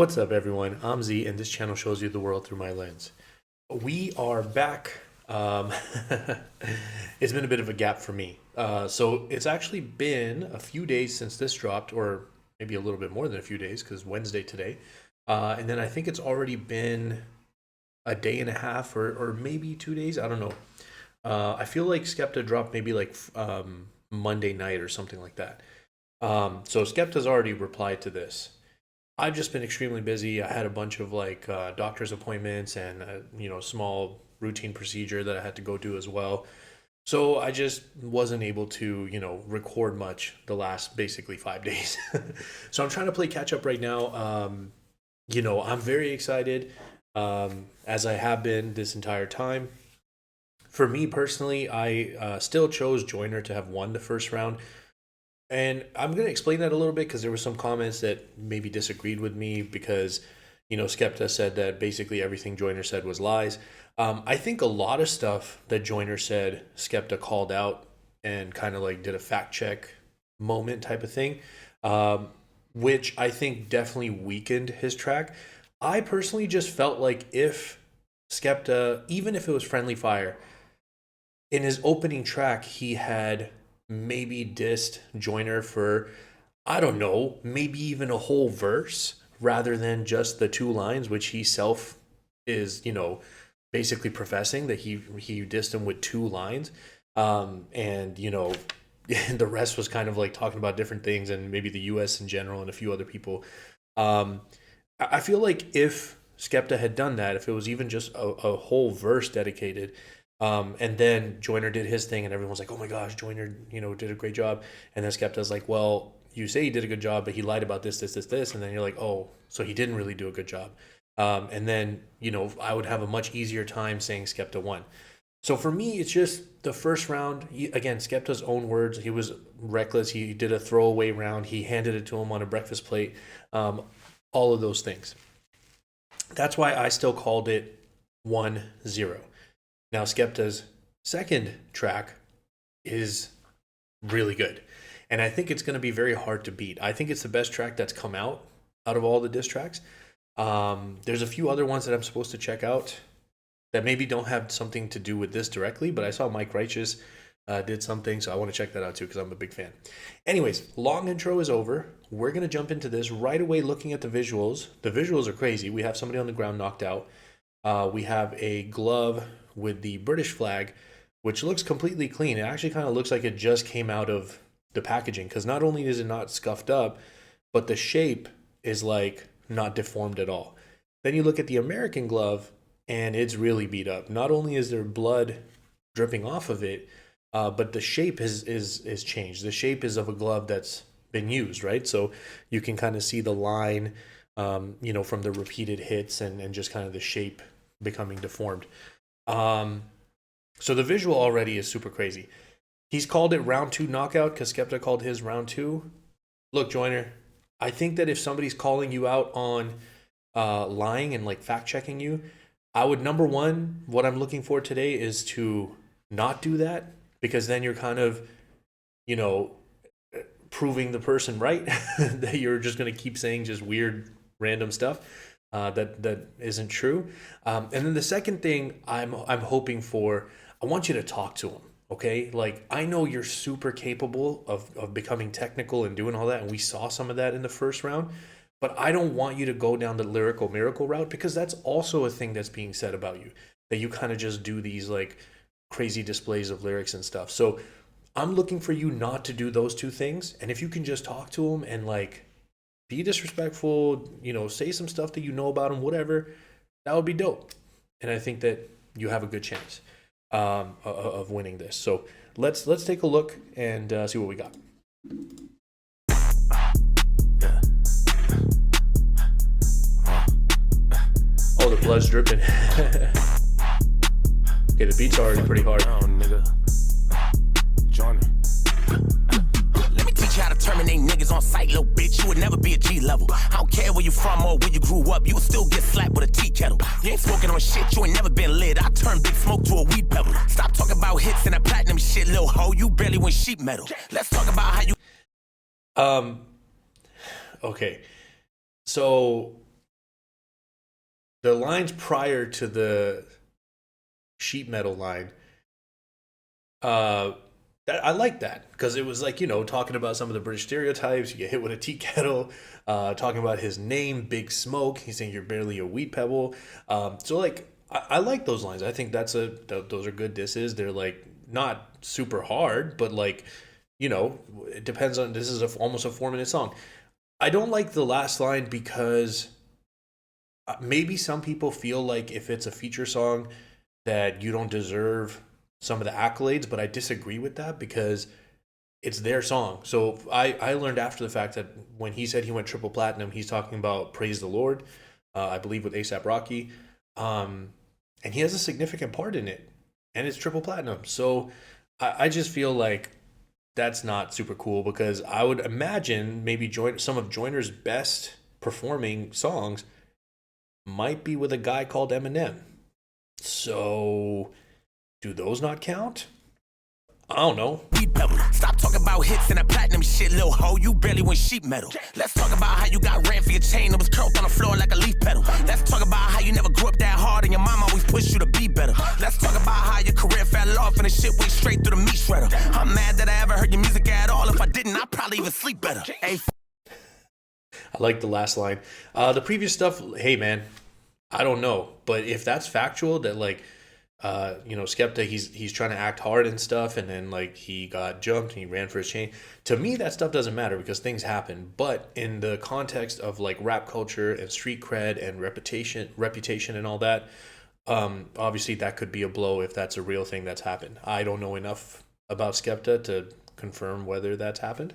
What's up, everyone? I'm Z, and this channel shows you the world through my lens. We are back. It's been a bit of a gap for me. So it's actually been a few days since this dropped, or maybe a little bit more than a few days, because Wednesday today. And then I think it's already been a day and a half, or maybe 2 days. I don't know. I feel like Skepta dropped maybe like Monday night or something like that. So Skepta's already replied to this. I've just been extremely busy. I had a bunch of doctor's appointments and small routine procedure that I had to go do as well. So I just wasn't able to record much the last basically 5 days. So I'm trying to play catch up right now. I'm very excited, as I have been this entire time. For me personally, I still chose Joyner to have won the first round. And I'm going to explain that a little bit because there were some comments that maybe disagreed with me because, Skepta said that basically everything Joyner said was lies. I think a lot of stuff that Joyner said, Skepta called out and kind of like did a fact check moment type of thing, which I think definitely weakened his track. I personally just felt like if Skepta, even if it was friendly fire, in his opening track, he had maybe dissed Joyner for, I don't know, maybe even a whole verse rather than just the two lines, which he self is, basically professing that he dissed him with two lines. And the rest was kind of like talking about different things and maybe the US in general and a few other people. I feel like if Skepta had done that, if it was even just a whole verse dedicated, and then Joyner did his thing and everyone's like, oh my gosh, Joyner, did a great job. And then Skepta's like, well, you say he did a good job, but he lied about this. And then you're like, oh, so he didn't really do a good job. And then, I would have a much easier time saying Skepta won. So for me, it's just the first round. Again, Skepta's own words, he was reckless. He did a throwaway round. He handed it to him on a breakfast plate. All of those things. That's why I still called it 1-0. Now, Skepta's second track is really good. And I think it's going to be very hard to beat. I think it's the best track that's come out of all the diss tracks. There's a few other ones that I'm supposed to check out that maybe don't have something to do with this directly, but I saw Mike Righteous did something, so I want to check that out too because I'm a big fan. Anyways, long intro is over. We're going to jump into this right away looking at the visuals. The visuals are crazy. We have somebody on the ground knocked out. We have a glove with the British flag, which looks completely clean. It actually kind of looks like it just came out of the packaging because not only is it not scuffed up, but the shape is like not deformed at all. Then you look at the American glove and it's really beat up. Not only is there blood dripping off of it, but the shape is changed. The shape is of a glove that's been used, right? So you can kind of see the line, from the repeated hits and just kind of the shape becoming deformed. So the visual already is super crazy. He's called it round 2 knockout because Skepta called his round 2. Look, Joyner, I think that if somebody's calling you out on lying and like fact checking you, I would, number one, what I'm looking for today is to not do that, because then you're kind of, proving the person right that you're just going to keep saying just weird random stuff. That isn't true. And then the second thing I'm hoping for, I want you to talk to him, okay? Like, I know you're super capable of becoming technical and doing all that, and we saw some of that in the first round, but I don't want you to go down the lyrical miracle route, because that's also a thing that's being said about you, that you kind of just do these like crazy displays of lyrics and stuff. So I'm looking for you not to do those two things, and if you can just talk to him and like be disrespectful, say some stuff that you know about him, whatever, that would be dope. And I think that you have a good chance of winning this. So let's take a look and see what we got. Oh, the blood's dripping. Okay, the beat's already pretty hard. How to terminate niggas on sight, little bitch. You would never be a G level. I don't care where you from or where you grew up. You would still get slapped with a tea kettle. You ain't smoking on shit. You ain't never been lit. I turn big smoke to a weed pebble. Stop talking about hits and that platinum shit, little hoe. You barely win sheet metal. Let's talk about how you. Okay. So the lines prior to the sheet metal line, uh, I like that because it was like, talking about some of the British stereotypes. You get hit with a tea kettle, talking about his name, Big Smoke. He's saying you're barely a weed pebble. So like, I like those lines. I think those are good disses. They're like not super hard, but like, it depends on. This is almost a 4 minute song. I don't like the last line because maybe some people feel like if it's a feature song that you don't deserve some of the accolades, but I disagree with that because it's their song. So I learned after the fact that when he said he went triple platinum, he's talking about Praise the Lord, I believe with ASAP Rocky. And he has a significant part in it, and it's triple platinum. So I just feel like that's not super cool because I would imagine maybe some of Joyner's best performing songs might be with a guy called Eminem. So do those not count? I don't know. Stop talking about hits and that platinum shit, little hoe. You barely went sheet metal. Let's talk about how you got ran for your chain that was curled on the floor like a leaf petal. Let's talk about how you never grew up that hard and your mom always pushed you to be better. Let's talk about how your career fell off and the shit went straight through the meat shredder. I'm mad that I ever heard your music at all. If I didn't, I'd probably even sleep better. Hey, I like the last line. The previous stuff, hey man, I don't know, but if that's factual, that like, Skepta, he's trying to act hard and stuff, and then like he got jumped and he ran for his chain. To me, that stuff doesn't matter because things happen. But in the context of like rap culture and street cred and reputation and all that, obviously that could be a blow if that's a real thing that's happened. I don't know enough about Skepta to confirm whether that's happened.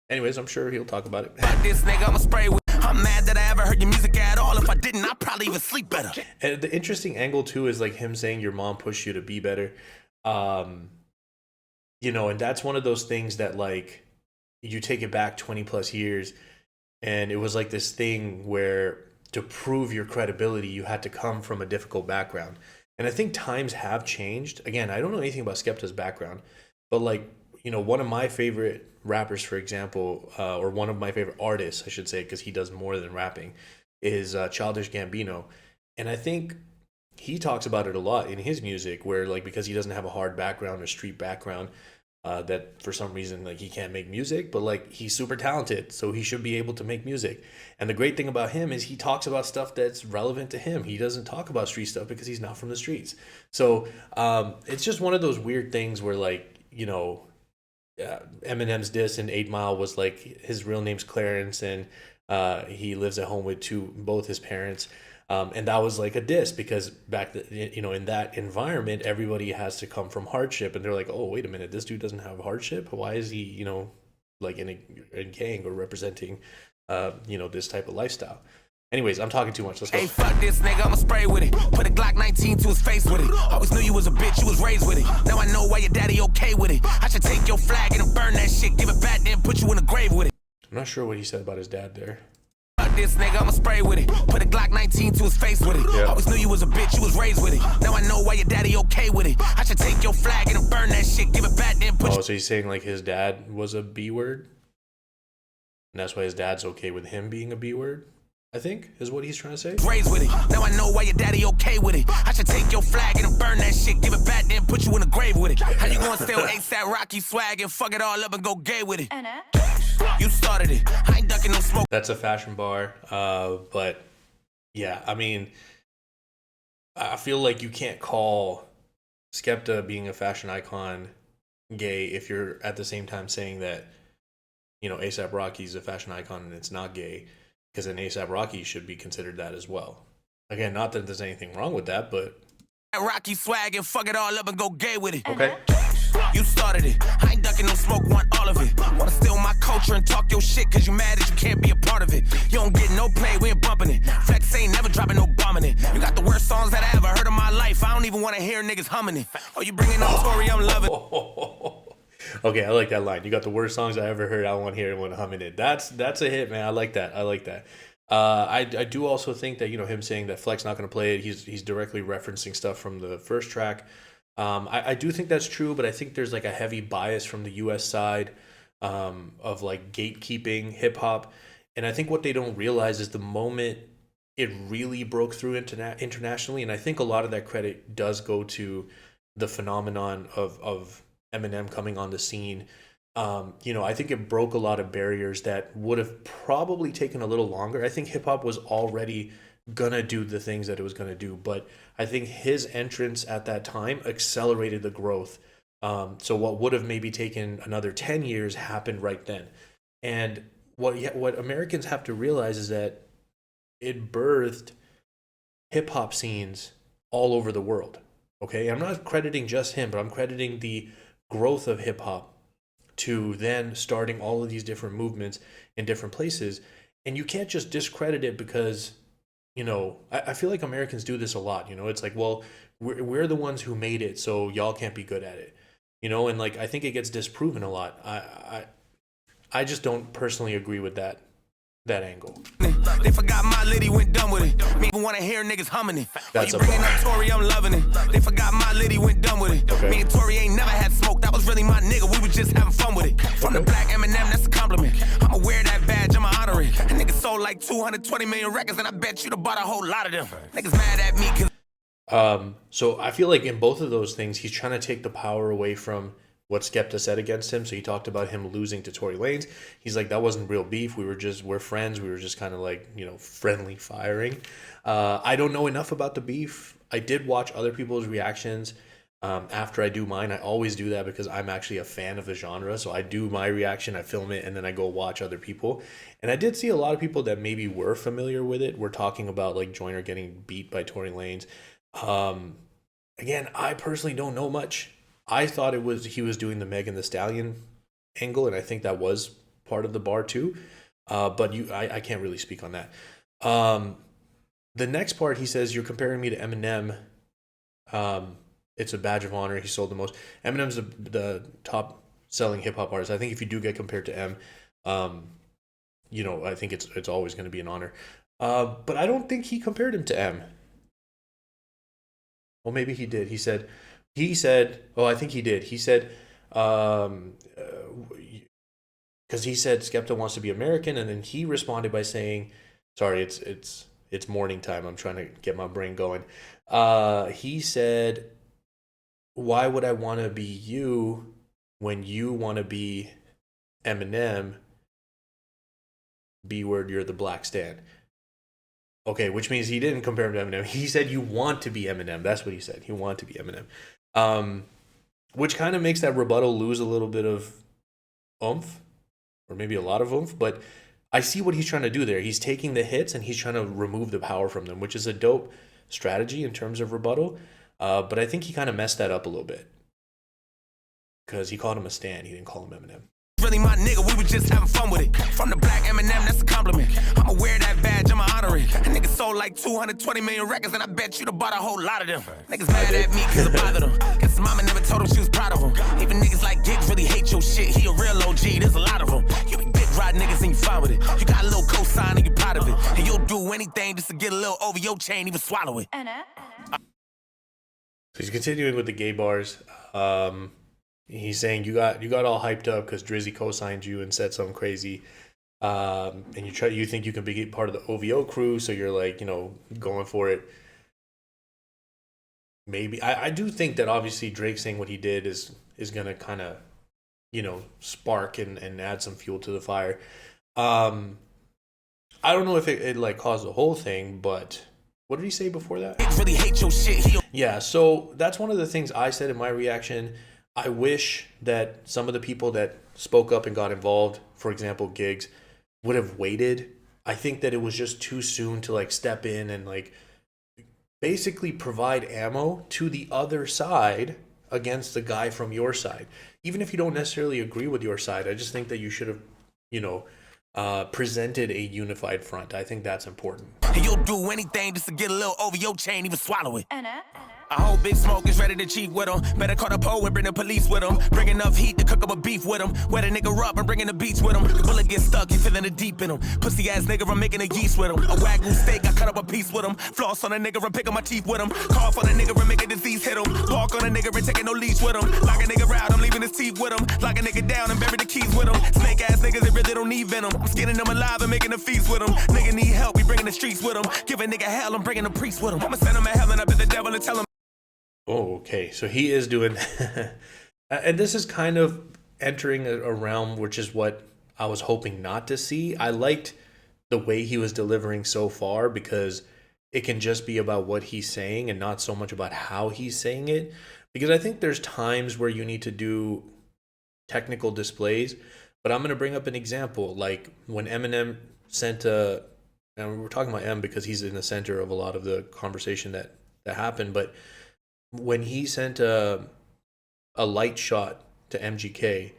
Anyways, I'm sure he'll talk about it. This nigga, I'ma spray with. I'm mad that I ever heard your music at all. If I didn't, I'd probably even sleep better. And the interesting angle too is like him saying your mom pushed you to be better. And that's one of those things that like you take it back 20 plus years, and it was like this thing where to prove your credibility, you had to come from a difficult background. And I think times have changed. Again, I don't know anything about Skepta's background, but like, one of my favorite rappers, for example, or one of my favorite artists, I should say, because he does more than rapping, is Childish Gambino. And I think he talks about it a lot in his music, where like because he doesn't have a hard background or street background, that for some reason like he can't make music, but like he's super talented, so he should be able to make music. And the great thing about him is he talks about stuff that's relevant to him. He doesn't talk about street stuff because he's not from the streets. So it's just one of those weird things where like Eminem's diss in 8 Mile was like his real name's Clarence, and he lives at home with both his parents, and that was like a diss because in that environment everybody has to come from hardship, and they're like, oh wait a minute, this dude doesn't have hardship. Why is he like in a gang or representing this type of lifestyle? Anyways, I'm talking too much. Let's go. Hey, fuck this nigga, I'ma spray with it. Put a Glock 19 to his face with it. Always knew you was a bitch, you was raised with it. Now I know why your daddy okay with it. I should take your flag and burn that shit, give it back, then put you in a grave with it. I'm not sure what he said about his dad there. Fuck this nigga, I'ma spray with it. Put a Glock 19 to his face with it. Yeah. Always knew you was a bitch, you was raised with it. Now I know why your daddy okay with it. I should take your flag and burn that shit, give it back, then put so he's saying like his dad was a B word, and that's why his dad's okay with him being a B word, I think, is what he's trying to say. Raised with it. Now I know why your daddy okay with it. I should take your flag and burn that shit, give it back, then put you in a grave with it. How you gonna steal ASAP Rocky swag and fuck it all up and go gay with it? You started it. I ain't ducking no smoke. That's a fashion bar. But yeah, I mean, I feel like you can't call Skepta being a fashion icon gay if you're at the same time saying that, ASAP Rocky's a fashion icon and it's not gay. Because then ASAP Rocky should be considered that as well. Again, not that there's anything wrong with that, but Rocky swag and fuck it all up and go gay with it. Okay. You started it. I ain't ducking no smoke, want all of it. Wanna steal my culture and talk your shit cause you mad that you can't be a part of it. You don't get no play, we ain't bumping it. Flex ain't never dropping no bombing it. You got the worst songs that I ever heard in my life. I don't even wanna hear niggas humming it. Oh, you bringing up Tory, I'm loving it. Okay, I like that line. You got the worst songs I ever heard. I want to hear anyone humming it. That's a hit, man. I like that. I do also think that him saying that Flex not going to play it. He's directly referencing stuff from the first track. I do think that's true, but I think there's like a heavy bias from the U.S. side of like gatekeeping hip hop, and I think what they don't realize is the moment it really broke through internationally, and I think a lot of that credit does go to the phenomenon of Eminem coming on the scene. I think it broke a lot of barriers that would have probably taken a little longer. I think hip hop was already gonna do the things that it was gonna do, but I think his entrance at that time accelerated the growth. So what would have maybe taken another 10 years happened right then. And what Americans have to realize is that it birthed hip hop scenes all over the world. Okay, I'm not crediting just him, but I'm crediting the growth of hip hop to then starting all of these different movements in different places. And you can't just discredit it because, I feel like Americans do this a lot. It's like, well, we're the ones who made it, so y'all can't be good at it. And like I think it gets disproven a lot. I just don't personally agree with that angle. They forgot my lady went done with it. Me wanna hear niggas humming it. That's you bringing bar. up Tory, I'm loving it. They forgot my lady went done with it. Okay. Me and Tory ain't never had smoke. That was really my nigga. We was just having fun with it. From the black Eminem, that's a compliment. I'ma wear that badge, I'ma honor it. A nigga sold like 220 million records, and I bet you'd have bought a whole lot of them. Niggas mad at me cause So I feel like in both of those things, he's trying to take the power away from what Skepta said against him. So he talked about him losing to Tory Lanez. He's like, that wasn't real beef. We're friends. We were just kind of like, friendly firing. I don't know enough about the beef. I did watch other people's reactions after I do mine. I always do that because I'm actually a fan of the genre. So I do my reaction, I film it, and then I go watch other people. And I did see a lot of people that maybe were familiar with it. We're talking about like Joyner getting beat by Tory Lanez. Again, I personally don't know much. I thought he was doing the Megan Thee Stallion angle, and I think that was part of the bar too. But I can't really speak on that. The next part, he says, you're comparing me to Eminem. It's a badge of honor. He sold the most. Eminem's the top selling hip hop artist. I think if you do get compared to M, I think it's always going to be an honor. But I don't think he compared him to M. Well, maybe he did. He said, oh, I think he did. He said, because he said Skepta wants to be American, and then he responded by saying, sorry, it's morning time. I'm trying to get my brain going. He said, why would I want to be you when you want to be Eminem? B word, you're the black Stan. Okay, which means he didn't compare him to Eminem. He said you want to be Eminem. That's what he said. You want to be Eminem. Which kind of makes that rebuttal lose a little bit of oomph, or maybe a lot of oomph, but I see what he's trying to do there. He's taking the hits and he's trying to remove the power from them, which is a dope strategy in terms of rebuttal. But I think he kind of messed that up a little bit because he called him a Stan. He didn't call him Eminem. really my nigga, we was just having fun with it. From the black Eminem, that's a compliment. I'ma wear that badge, I'ma honor it. A nigga sold like 220 million records, and I bet you'd have bought a whole lot of them. Niggas mad at me cause it bothered them. Guess his mama never told him she was proud of him. Even niggas like Gigs really hate your shit. He a real OG, there's a lot of them. You be dick riding niggas and you fine with it. You got a little cosign and you proud of it. And you'll do anything just to get a little over your chain, even swallow it. So he's continuing with the gay bars. He's saying you got all hyped up because Drizzy co-signed you and said something crazy, and you think you can be part of the OVO crew, so you're like going for it. Maybe I do think that obviously Drake saying what he did is gonna kind of spark and add some fuel to the fire. I don't know if it like caused the whole thing, but what did he say before that? Really hate your shit. Yeah, so that's one of the things I said in my reaction. I wish that some of the people that spoke up and got involved, for example, Gigs, would have waited. I think that it was just too soon to like step in and like basically provide ammo to the other side against the guy from your side. Even if you don't necessarily agree with your side, I just think that you should have presented a unified front. I think that's important. And you'll do anything just to get a little over your chain, even swallow it. I hope Big Smoke is ready to cheat with him. Better call the pole and bring the police with him. Bring enough heat to cook up a beef with him. Wet a nigga up and bringing the beats with him. The bullet gets stuck, he feeling the deep in him. Pussy ass nigga, I'm making a yeast with him. A wagyu steak, I cut up a piece with him. Floss on a nigga, I'm picking my teeth with him. Cough on a nigga, and make a disease hit him. Bark on a nigga, and taking no leash with him. Lock a nigga out, I'm leaving his teeth with him. Lock a nigga down and bury the keys with him. Snake ass niggas, they really don't need venom. I'm skinning them alive and making a feast with him. Nigga need help, we bringing the streets with him. Give a nigga hell, I'm bringing a priest with him. I'ma send him to hell and up at the devil and tell him. Oh, okay. So he is doing, and this is kind of entering a realm, which is what I was hoping not to see. I liked the way he was delivering so far because it can just be about what he's saying and not so much about how he's saying it. Because I think there's times where you need to do technical displays, but I'm going to bring up an example. Like when Eminem sent a, and we're talking about M because he's in the center of a lot of the conversation that happened, but when he sent a light shot to MGK,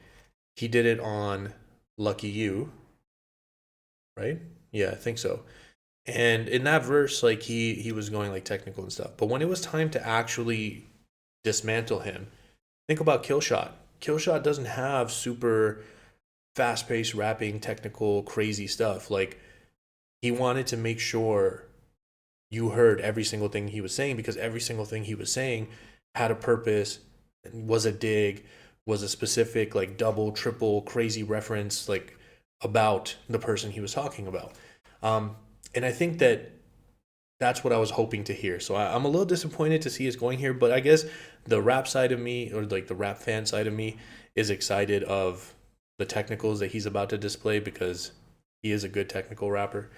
he did it on Lucky You, right? Yeah, I think so. And in that verse, like he was going like technical and stuff. But when it was time to actually dismantle him, think about Killshot. Killshot doesn't have super fast-paced rapping, technical, crazy stuff. Like he wanted to make sure you heard every single thing he was saying because every single thing he was saying had a purpose, was a dig, was a specific like double, triple, crazy reference like about the person he was talking about. And I think that's what I was hoping to hear. So I'm a little disappointed to see us going here, but I guess the rap side of me, or like the rap fan side of me, is excited of the technicals that he's about to display because he is a good technical rapper.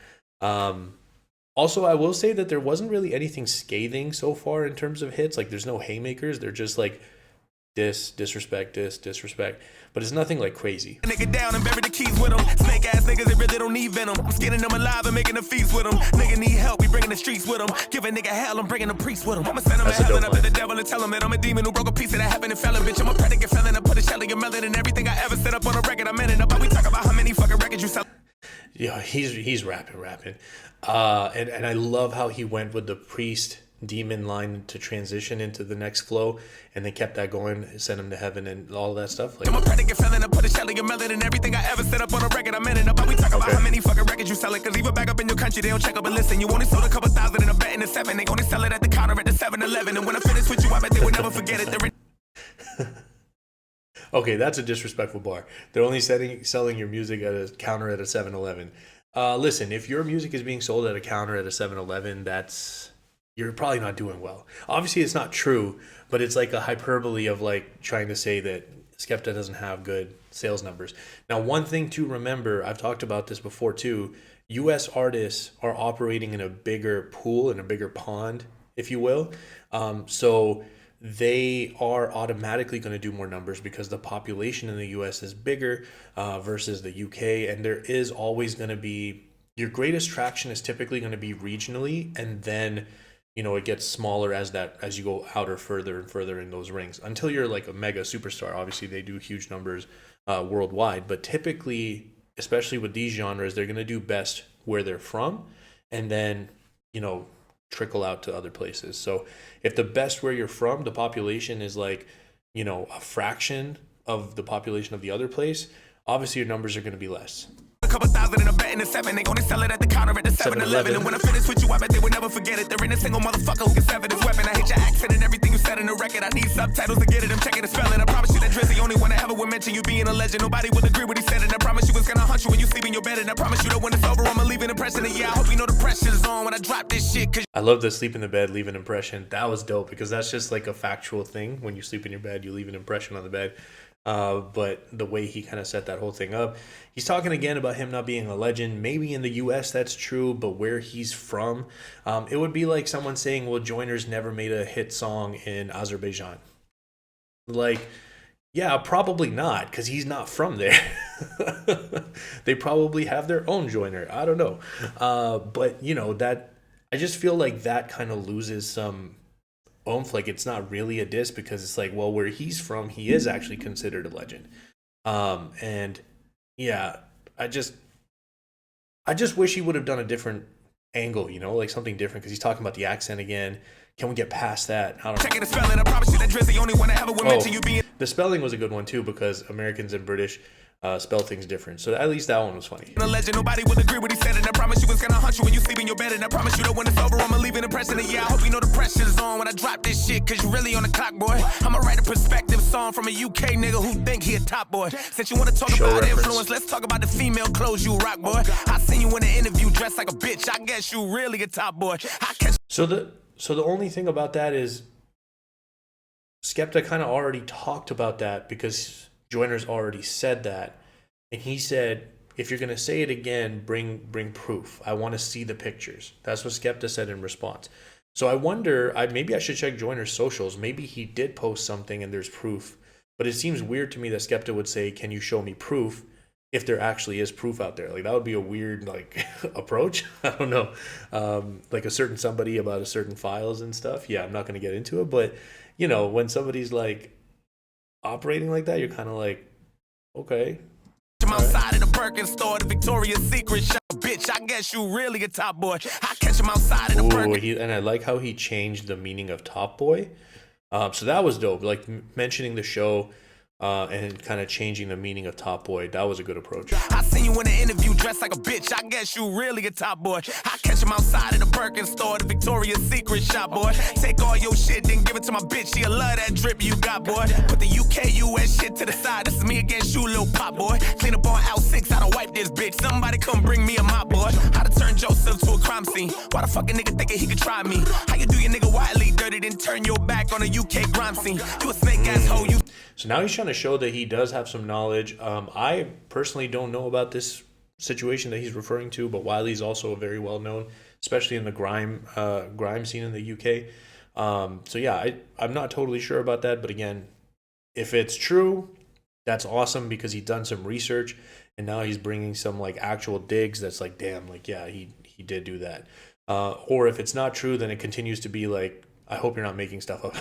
Also, I will say that there wasn't really anything scathing so far in terms of hits. Like, there's no haymakers. They're just like disrespect. But it's nothing like crazy. Nigga down and bury the keys with him. Snake ass niggas, they really don't need venom. I'm skinning them alive and making a feast with them. Nigga need help, we bringing the streets with him. Give a nigga hell, I'm bringing a priest with him. I'ma send him to hell and up to the devil and tell him that I'm a demon who broke a piece of that heaven and fell. Bitch, I'm a predicate felon. I put a shell in your melon and everything I ever set up on a record. I'm in it. About we talk about how many fucking records you sell. Yeah, he's rapping. And I love how he went with the priest demon line to transition into the next flow, and they kept that going, sent him to heaven and all that stuff. Like, I'm a predicate felon, I put a shell in your melon and everything I ever set up on a record. I'm in it. About we talk about how many fucking records you selling, cause even back up in your country, they don't check up and listen. You only sold a couple thousand and I'm betting the 7. They only sell it at the counter at the 7-Eleven. And when I finish with you, I bet they will never forget it. Okay, that's a disrespectful bar. They're only selling your music at a counter at a 7-Eleven. Listen, if your music is being sold at a counter at a 7-Eleven, you're probably not doing well. Obviously, it's not true, but it's like a hyperbole of like trying to say that Skepta doesn't have good sales numbers. Now, one thing to remember, I've talked about this before too, US artists are operating in a bigger pool, in a bigger pond, if you will. So they are automatically going to do more numbers because the population in the US is bigger versus the UK. And there is always going to be, your greatest traction is typically going to be regionally, and then it gets smaller as you go outer further and further in those rings until you're like a mega superstar. Obviously, they do huge numbers worldwide, but typically, especially with these genres, they're going to do best where they're from, and then trickle out to other places. So if the best where you're from, the population is like a fraction of the population of the other place, obviously your numbers are going to be less. A couple thousand and I'm betting the 7. They only sell it at the counter at the 7-Eleven. And when I finish with you, I bet they will never forget it. There ain't a single motherfucker who can sever this weapon. I hate your accent and everything you said in the record. I need subtitles to get it. I'm checking the spelling. I promise you that Drizzy only one that ever would mention you being a legend. Nobody would agree what he said, and I promise you it's gonna hunt you when you sleep in your bed. And I promise you that when it's over, I'ma leave an impression. And yeah, I hope you know the pressure's on when I drop this shit. Cause I love the sleep in the bed, leave an impression. That was dope because that's just like a factual thing. When you sleep in your bed, you leave an impression on the bed. But the way he kind of set that whole thing up, he's talking again about him not being a legend. Maybe in the US that's true, but where he's from, it would be like someone saying, well, Joyner's never made a hit song in Azerbaijan. Like, yeah, probably not, because he's not from there. They probably have their own Joyner. I don't know. But that, I just feel like that kind of loses some oomph. Like, it's not really a diss because it's like, well, where he's from, he is actually considered a legend. And yeah, I just wish he would have done a different angle, like something different, because he's talking about the accent again, can we get past that? I don't know. Checking the spelling, I promise you that Drizzy only one that ever would mention you being. The spelling was a good one too, because Americans and British spell things different. So at least that one was funny. A legend, nobody would agree with he said, and I promise you it's gonna hunt you when you sleep in your bed, and I promise you that when it's over, I'ma leave an impression. And yeah, I hope you know the pressure's on when I drop this shit, cause you really on the clock, boy. I'ma write a perspective song from a UK nigga who think he a top boy. Since you wanna talk Show about reference. influence, let's talk about the female clothes you rock, boy. I seen you in an interview dressed like a bitch, I guess you really a top boy. I catch. So the only thing about that is Skepta kind of already talked about that, because Joyner's already said that. And he said, if you're going to say it again, bring proof. I want to see the pictures. That's what Skepta said in response. So I wonder, maybe I should check Joyner's socials. Maybe he did post something and there's proof. But it seems weird to me that Skepta would say, can you show me proof, if there actually is proof out there? Like, that would be a weird, like, approach. I don't know. Like a certain somebody about a certain files and stuff. Yeah, I'm not going to get into it. But, you know, when somebody's, like, operating like that, you're kind of like, okay. him outside of the Birkin store, the Victoria's Secret shop, bitch. I guess you really a top boy. I catch him outside of the Birkin. And I like how he changed the meaning of top boy. So that was dope. Like mentioning the show and kind of changing the meaning of top boy. That was a good approach. I seen you in an interview dressed like a bitch. I guess you really a top boy. I catch him outside of the Birkin store, the Victoria's Secret shop, boy. Take all your shit, then give it to my bitch. She'll love that drip you got, boy. Put the UK US shit to the side. This is me against you, little pop boy. Clean up on L6, I don't wipe this bitch. Somebody come bring me a mop, boy. How to turn Joseph to a crime scene. Why the fuck a nigga thinking he could try me? How you do your nigga widely dirty, then turn your back on a UK crime scene? You a snake ass hoe, you. So now he's trying to show that he does have some knowledge. I personally don't know about this situation that he's referring to, but Wiley's also very well known, especially in the grime scene in the UK. So yeah, I'm not totally sure about that, but again, if it's true, that's awesome, because he's done some research and now he's bringing some like actual digs. That's like, damn, like yeah, he did do that. Or if it's not true, then it continues to be like, I hope you're not making stuff up.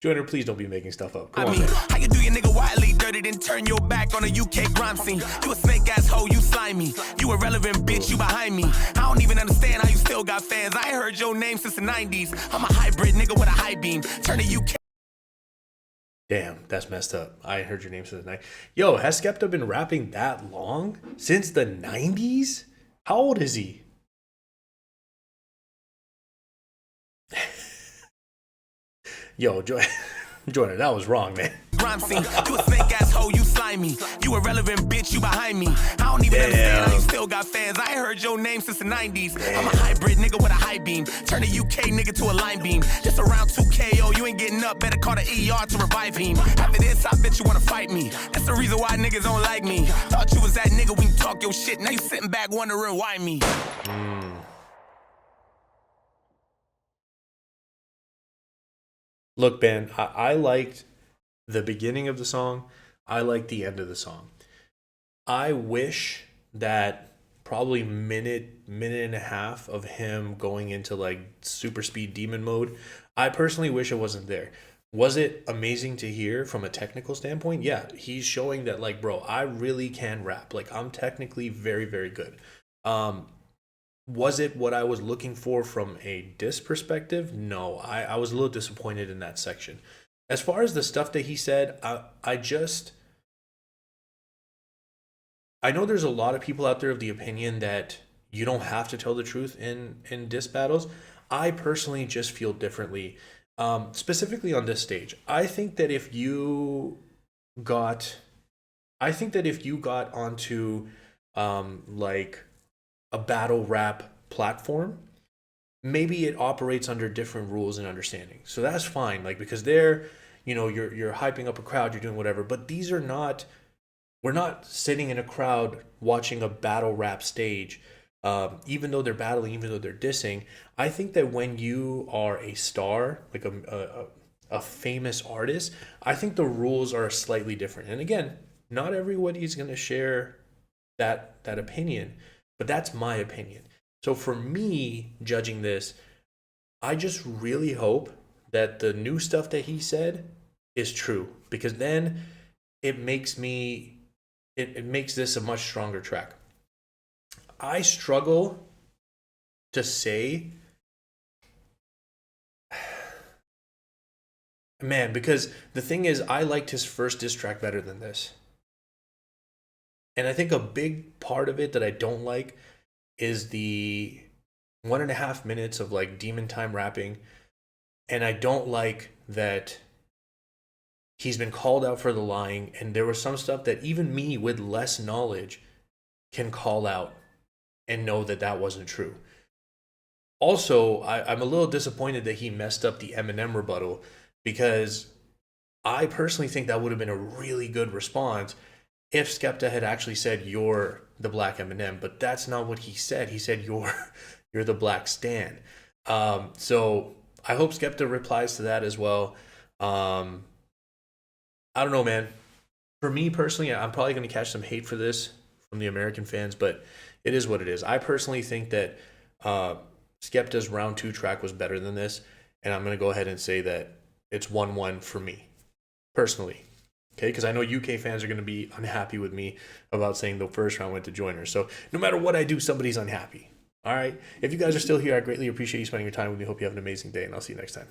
Joyner, please don't be making stuff up. Come on, man. How you do your nigga widely dirty, then turn your back on a UK crime scene? You a snake ass hoe, you slimy. You irrelevant bitch, you behind me. I don't even understand how you still got fans. I ain't heard your name since the 90s. I'm a hybrid nigga with a high beam. Turn the UK. Damn, that's messed up. I ain't heard your name since the night. Yo, has Skepta been rapping that long? Since the 90s? How old is he? Yo, Joyner, that was wrong, man. Crime scene. You a snake ass hoe, you slimy. You irrelevant bitch, you behind me. I don't even understand how you still got fans. I ain't heard your name since the 90s. I'm a hybrid nigga with a high beam. Turn a UK nigga to a line beam. Just around 2KO, you ain't getting up. Better call the ER to revive him. After this, I bet you wanna fight me. That's the reason why niggas don't like me. Thought you was that nigga when you talk your shit. Now you sitting back wondering why me. Look, Ben, I liked the beginning of the song. I liked the end of the song. I wish that probably minute and a half of him going into like super speed demon mode, I personally wish it wasn't there. Was it amazing to hear from a technical standpoint? Yeah, he's showing that like, bro, I really can rap. Like, I'm technically very, very good. Was it what I was looking for from a diss perspective? No, I was a little disappointed in that section. As far as the stuff that he said, I know there's a lot of people out there of the opinion that you don't have to tell the truth in diss battles. I personally just feel differently, specifically on this stage. I think that if you got onto like a battle rap platform, maybe it operates under different rules and understanding. So that's fine, like, because they're, you know, you're hyping up a crowd, you're doing whatever, but these are not, we're not sitting in a crowd watching a battle rap stage, even though they're battling, even though they're dissing. I think that when you are a star, like a famous artist, I think the rules are slightly different. And again, not everybody's going to share that opinion, but that's my opinion. So for me, judging this, I just really hope that the new stuff that he said is true, because then it makes this a much stronger track. I struggle to say, Man, because the thing is, I liked his first diss track better than this. And I think a big part of it that I don't like is the 1.5 minutes of like demon time rapping. And I don't like that he's been called out for the lying. And there was some stuff that even me with less knowledge can call out and know that that wasn't true. Also, I'm a little disappointed that he messed up the Eminem rebuttal because I personally think that would have been a really good response if Skepta had actually said you're the black Eminem, but that's not what he said. He said you're the black Stan. So I hope Skepta replies to that as well. Um, I don't know, man. For me personally, I'm probably going to catch some hate for this from the American fans, but it is what it is. I personally think that Skepta's round two track was better than this, and I'm going to go ahead and say that it's 1-1 for me personally. Okay, because I know UK fans are going to be unhappy with me about saying the first round went to Joyner. So no matter what I do, somebody's unhappy. All right. If you guys are still here, I greatly appreciate you spending your time with me. Hope you have an amazing day, and I'll see you next time.